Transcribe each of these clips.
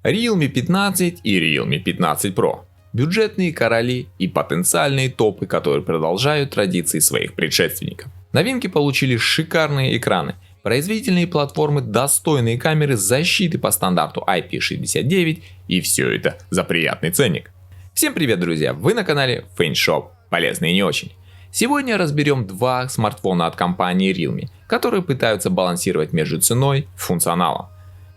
Realme 15 и Realme 15 Pro. Бюджетные короли и потенциальные топы, которые продолжают традиции своих предшественников. Новинки получили шикарные экраны, производительные платформы, достойные камеры, защиты по стандарту IP69 и все это за приятный ценник. Всем привет, друзья! Вы на канале FanShop, полезно и не очень. Сегодня разберем два смартфона от компании Realme, которые пытаются балансировать между ценой и функционалом.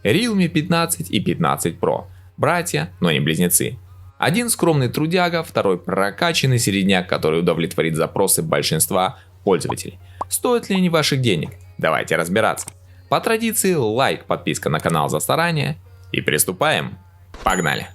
Realme 15 и 15 Pro. Братья, но не близнецы. Один скромный трудяга, второй прокачанный середняк, который удовлетворит запросы большинства пользователей. Стоят ли они ваших денег? Давайте разбираться. По традиции лайк, подписка на канал за старание и приступаем. Погнали!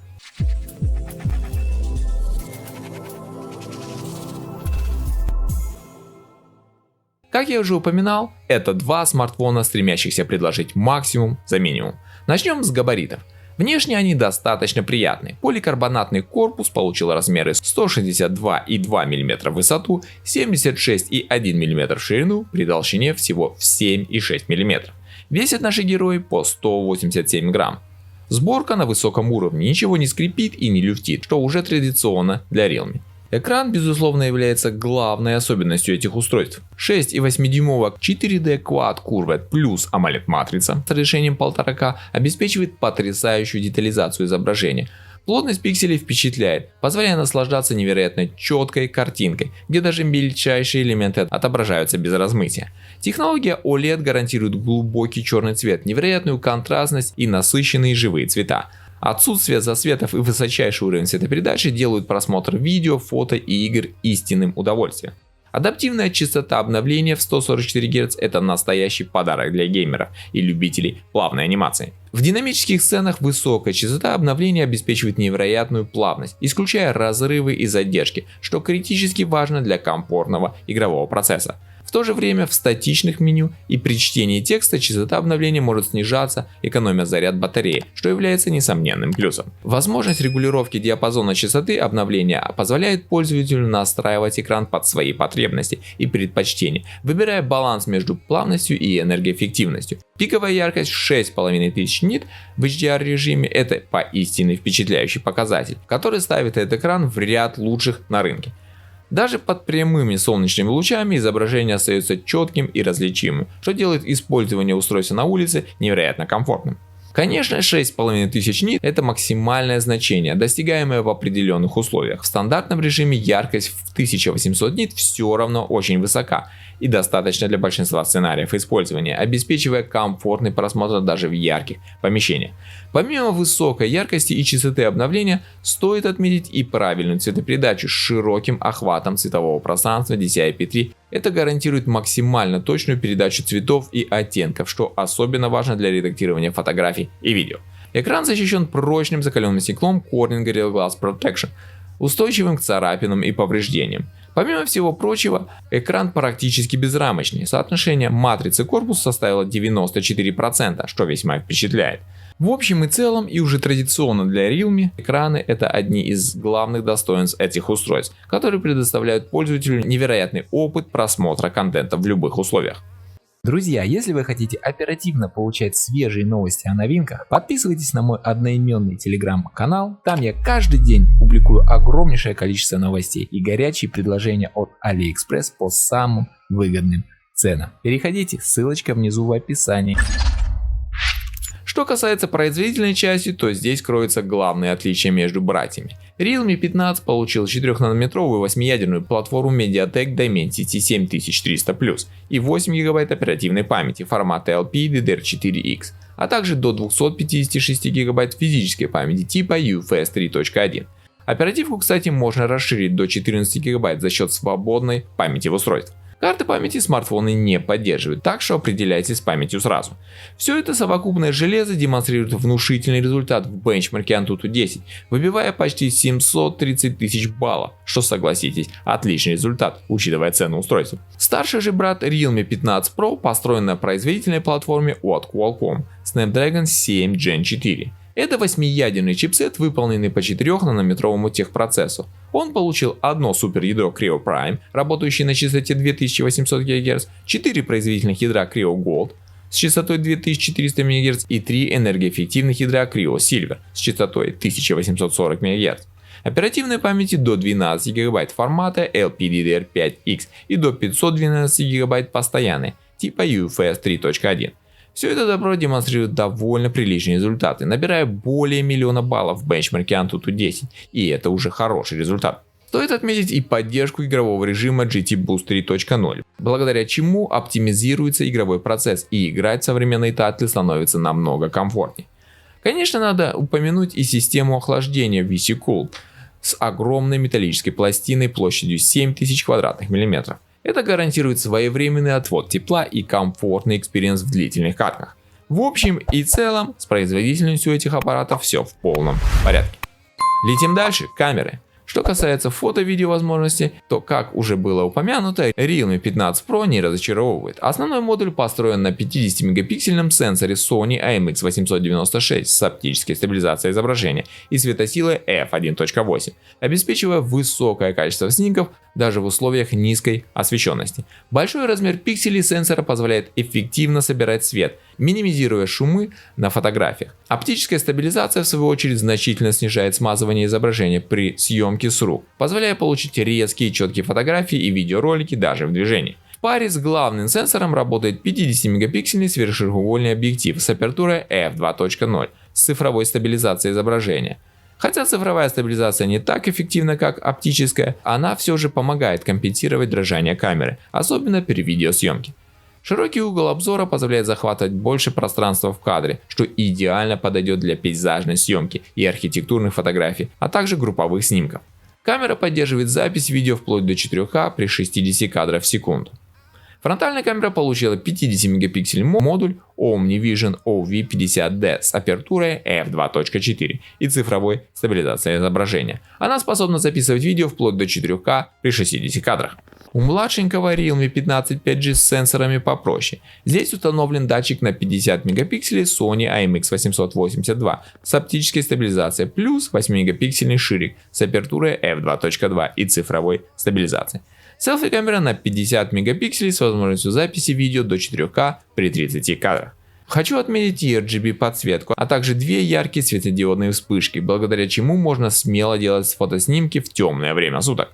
Как я уже упоминал, это два смартфона, стремящихся предложить максимум за минимум. Начнем с габаритов. Внешне они достаточно приятные. Поликарбонатный корпус получил размеры 162,2 мм в высоту, 76,1 мм в ширину при толщине всего в 7,6 мм. Весят наши герои по 187 грамм. Сборка на высоком уровне, ничего не скрипит и не люфтит, что уже традиционно для Realme. Экран, безусловно, является главной особенностью этих устройств. 6,8-дюймовая 4D Quad Curved плюс AMOLED матрица с разрешением 1,5К обеспечивает потрясающую детализацию изображения. Плотность пикселей впечатляет, позволяя наслаждаться невероятно четкой картинкой, где даже мельчайшие элементы отображаются без размытия. Технология OLED гарантирует глубокий черный цвет, невероятную контрастность и насыщенные живые цвета. Отсутствие засветов и высочайший уровень светопередачи делают просмотр видео, фото и игр истинным удовольствием. Адаптивная частота обновления в 144 Гц – это настоящий подарок для геймеров и любителей плавной анимации. В динамических сценах высокая частота обновления обеспечивает невероятную плавность, исключая разрывы и задержки, что критически важно для комфортного игрового процесса. В то же время в статичных меню и при чтении текста частота обновления может снижаться, экономя заряд батареи, что является несомненным плюсом. Возможность регулировки диапазона частоты обновления позволяет пользователю настраивать экран под свои потребности и предпочтения, выбирая баланс между плавностью и энергоэффективностью. Пиковая яркость 6500 нит в HDR режиме – это поистине впечатляющий показатель, который ставит этот экран в ряд лучших на рынке. Даже под прямыми солнечными лучами изображение остается четким и различимым, что делает использование устройства на улице невероятно комфортным. Конечно, 6500 нит – это максимальное значение, достигаемое в определенных условиях. В стандартном режиме яркость в 1800 нит все равно очень высока и достаточно для большинства сценариев использования, обеспечивая комфортный просмотр даже в ярких помещениях. Помимо высокой яркости и частоты обновления, стоит отметить и правильную цветопередачу с широким охватом цветового пространства DCI-P3. Это гарантирует максимально точную передачу цветов и оттенков, что особенно важно для редактирования фотографий и видео. Экран защищен прочным закаленным стеклом Corning Gorilla Glass Protection, устойчивым к царапинам и повреждениям. Помимо всего прочего, экран практически безрамочный. Соотношение матрицы корпуса составило 94%, что весьма впечатляет. В общем и целом, и уже традиционно для Realme, экраны – это одни из главных достоинств этих устройств, которые предоставляют пользователю невероятный опыт просмотра контента в любых условиях. Друзья, если вы хотите оперативно получать свежие новости о новинках, подписывайтесь на мой одноименный телеграм-канал. Там я каждый день публикую огромнейшее количество новостей и горячие предложения от AliExpress по самым выгодным ценам. Переходите, ссылочка внизу в описании. Что касается производительной части, то здесь кроется главное отличие между братьями. Realme 15 получил 4-нанометровую 8-ядерную платформу MediaTek Dimensity 7300+, и 8 ГБ оперативной памяти формата LPDDR4X, а также до 256 ГБ физической памяти типа UFS 3.1. Оперативку, кстати, можно расширить до 14 ГБ за счет свободной памяти в устройстве. Карты памяти смартфоны не поддерживают, так что определяйтесь с памятью сразу. Все это совокупное железо демонстрирует внушительный результат в бенчмарке Antutu 10, выбивая почти 730 тысяч баллов, что, согласитесь, отличный результат, учитывая цену устройства. Старший же брат Realme 15 Pro построен на производительной платформе от Qualcomm Snapdragon 7 Gen 4. Это 8-ядерный чипсет, выполненный по 4-нанометровому техпроцессу. Он получил одно суперядро Creo Prime, работающее на частоте 2800 ГГц, 4 производительных ядра Creo Gold, с частотой 2400 МГц и 3 энергоэффективных ядра Creo Silver с частотой 1840 МГц. Оперативной памяти до 12 ГБ формата LPDDR5X и до 512 ГБ постоянной типа UFS 3.1. Все это добро демонстрирует довольно приличные результаты, набирая более миллиона баллов в бенчмарке Antutu 10, и это уже хороший результат. Стоит отметить и поддержку игрового режима GT Boost 3.0, благодаря чему оптимизируется игровой процесс и играть в современные тайтлы становится намного комфортнее. Конечно, надо упомянуть и систему охлаждения VC-Cool с огромной металлической пластиной площадью 7000 квадратных миллиметров. Это гарантирует своевременный отвод тепла и комфортный экспириенс в длительных катках. В общем и целом, с производительностью этих аппаратов все в полном порядке. Летим дальше. Камеры. Что касается фото-видео возможностей, то, как уже было упомянуто, Realme 15 Pro не разочаровывает. Основной модуль построен на 50-мегапиксельном сенсоре Sony IMX896 с оптической стабилизацией изображения и светосилой f1.8, обеспечивая высокое качество снимков даже в условиях низкой освещенности. Большой размер пикселей сенсора позволяет эффективно собирать свет, минимизируя шумы на фотографиях. Оптическая стабилизация, в свою очередь, значительно снижает смазывание изображения при съемке с рук, позволяя получить резкие и четкие фотографии и видеоролики даже в движении. В паре с главным сенсором работает 50-мегапиксельный сверхширокоугольный объектив с апертурой f2.0 с цифровой стабилизацией изображения. Хотя цифровая стабилизация не так эффективна, как оптическая, она все же помогает компенсировать дрожание камеры, особенно при видеосъемке. Широкий угол обзора позволяет захватывать больше пространства в кадре, что идеально подойдет для пейзажной съемки и архитектурных фотографий, а также групповых снимков. Камера поддерживает запись видео вплоть до 4К при 60 кадров в секунду. Фронтальная камера получила 50-мегапиксельный модуль OmniVision OV50D с апертурой f2.4 и цифровой стабилизацией изображения. Она способна записывать видео вплоть до 4К при 60 кадрах. У младшенького Realme 15 5G с сенсорами попроще. Здесь установлен датчик на 50 мегапикселей Sony IMX882 с оптической стабилизацией плюс 8-мегапиксельный ширик с апертурой f2.2 и цифровой стабилизацией. Селфи-камера на 50 мегапикселей с возможностью записи видео до 4К при 30 кадрах. Хочу отметить и RGB подсветку, а также две яркие светодиодные вспышки, благодаря чему можно смело делать фотоснимки в темное время суток.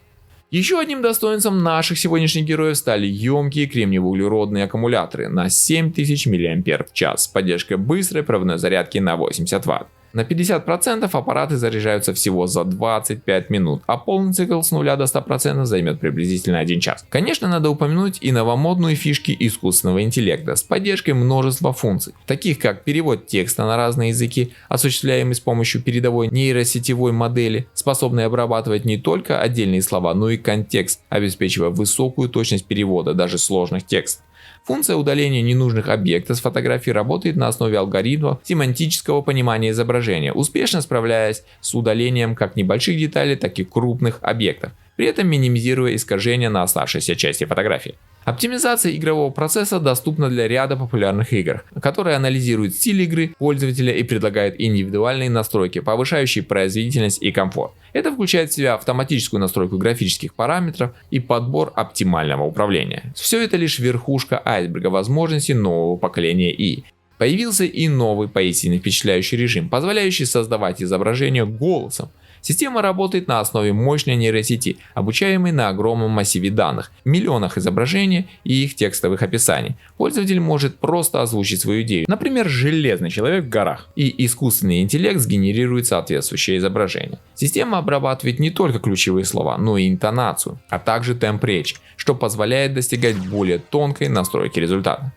Еще одним достоинством наших сегодняшних героев стали емкие кремниево-углеродные аккумуляторы на 7000 мАч с поддержкой быстрой проводной зарядки на 80 Вт. На 50% аппараты заряжаются всего за 25 минут, а полный цикл с 0 до 100% займет приблизительно 1 час. Конечно, надо упомянуть и новомодные фишки искусственного интеллекта с поддержкой множества функций, таких как перевод текста на разные языки, осуществляемый с помощью передовой нейросетевой модели, способной обрабатывать не только отдельные слова, но и контекст, обеспечивая высокую точность перевода даже сложных текстов. Функция удаления ненужных объектов с фотографии работает на основе алгоритмов семантического понимания изображения, успешно справляясь с удалением как небольших деталей, так и крупных объектов, при этом минимизируя искажения на оставшейся части фотографии. Оптимизация игрового процесса доступна для ряда популярных игр, которые анализируют стиль игры пользователя и предлагают индивидуальные настройки, повышающие производительность и комфорт. Это включает в себя автоматическую настройку графических параметров и подбор оптимального управления. Все это лишь верхушка айсберга возможностей нового поколения ИИ. Появился и новый поистине впечатляющий режим, позволяющий создавать изображение голосом. Система работает на основе мощной нейросети, обучаемой на огромном массиве данных, миллионах изображений и их текстовых описаний. Пользователь может просто озвучить свою идею, например, «железный человек в горах», и искусственный интеллект сгенерирует соответствующее изображение. Система обрабатывает не только ключевые слова, но и интонацию, а также темп речи, что позволяет достигать более тонкой настройки результата.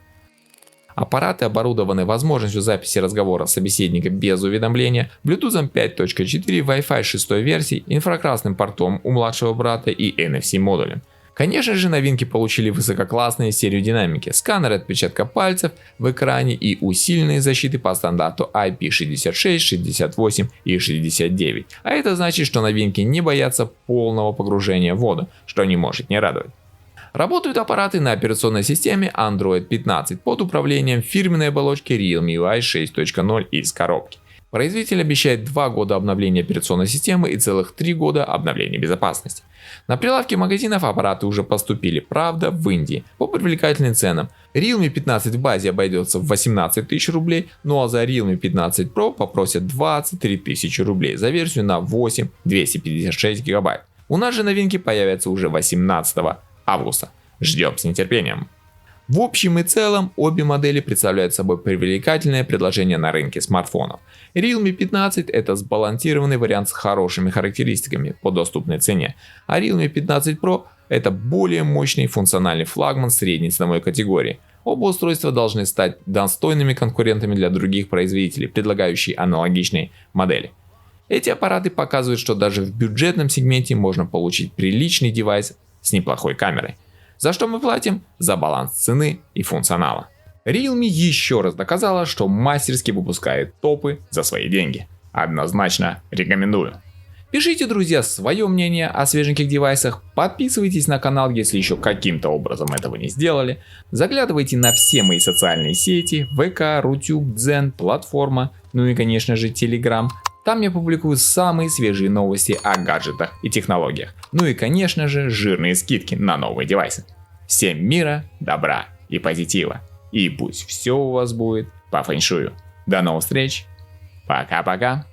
Аппараты оборудованы возможностью записи разговора собеседника без уведомления, Bluetooth 5.4, Wi-Fi 6 версии, инфракрасным портом у младшего брата и NFC модулем. Конечно же, новинки получили высококлассные стереодинамики, сканеры отпечатка пальцев в экране и усиленные защиты по стандарту IP66, 68 и 69. А это значит, что новинки не боятся полного погружения в воду, что не может не радовать. Работают аппараты на операционной системе Android 15 под управлением фирменной оболочки Realme UI 6.0 из коробки. Производитель обещает 2 года обновления операционной системы и целых 3 года обновления безопасности. На прилавки магазинов аппараты уже поступили, правда, в Индии, по привлекательным ценам. Realme 15 в базе обойдется в 18 тысяч рублей, ну а за Realme 15 Pro попросят 23 тысячи рублей за версию на 8 256 гигабайт. У нас же новинки появятся уже 18 августа. Ждем с нетерпением. В общем и целом, обе модели представляют собой привлекательное предложение на рынке смартфонов. Realme 15 это сбалансированный вариант с хорошими характеристиками по доступной цене, а Realme 15 Pro это более мощный функциональный флагман средней ценовой категории. Оба устройства должны стать достойными конкурентами для других производителей, предлагающих аналогичные модели. Эти аппараты показывают, что даже в бюджетном сегменте можно получить приличный девайс с неплохой камерой. За что мы платим? За баланс цены и функционала. Realme еще раз доказала, что мастерски выпускает топы за свои деньги. Однозначно рекомендую. Пишите, друзья, свое мнение о свеженьких девайсах, подписывайтесь на канал, если еще каким-то образом этого не сделали, заглядывайте на все мои социальные сети, ВК, Рутюб, Дзен, платформа, ну и конечно же Telegram. Там я публикую самые свежие новости о гаджетах и технологиях. Ну и конечно же жирные скидки на новые девайсы. Всем мира, добра и позитива. И пусть все у вас будет по фэншую. До новых встреч. Пока-пока.